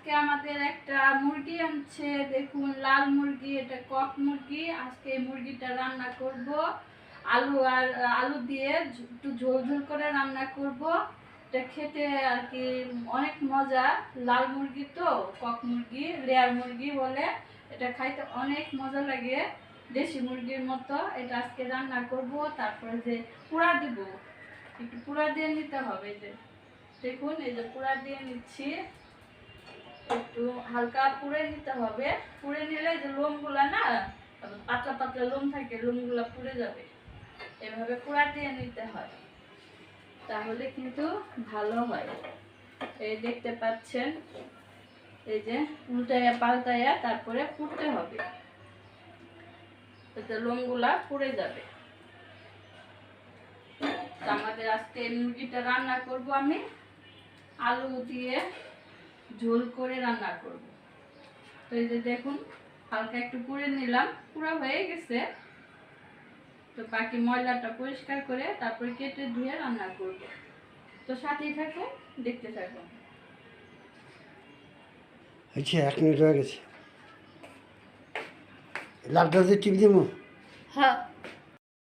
আজকে আমাদের একটা মুরগি আনছে, দেখুন লাল মুরগি, এটা কক মুরগি। আজকে এই মুরগিটা রান্না করব, আলু দিয়ে একটু ঝোল ঝোল করে রান্না করব। এটা খেতে আর কি অনেক মজা। লাল মুরগি তো, কক মুরগি, লেয়ার মুরগি বলে। এটা খাইতে অনেক মজা লাগে, দেশি মুরগির মতো। এটা আজকে রান্না করব। তারপরে যে পুরা দিব, একটু পুরা দিয়ে নিতে হবে। যে দেখুন, এই যে পুরা দিয়ে নিচ্ছি, একটু হালকা পুড়ে নিতে হবে। পুড়ে নিলে যে লোমগুলা না, পাতলা পাতলা লোম থাকে, লোমগুলা পুড়ে যাবে। এভাবে পুরা দিয়ে নিতে হয়, তাহলে কিন্তু ভালো হয়। এই দেখতে পাচ্ছেন, এই যে উল্টাইয়া পাল্টাইয়া তারপরে পুড়তে হবে, এতে লোমগুলা পুড়ে যাবে। আমাদের আজকে মুরগিটা রান্না করব, আমি আলু দিয়ে ঝোল করে রান্না করব। তো এই যে দেখুন, হালকা একটু পুড়ে নিলাম, পুরো হয়ে গেছে। তো বাকি ময়লাটা পরিষ্কার করে তারপরে কেটে ধুয়ে রান্না করব। তো সাথেই থাকুন, দেখতে থাকুন। আচ্ছা, 1 মিনিট হয়ে গেছে। লালটা দিয়ে টিপ দিব। হ্যাঁ।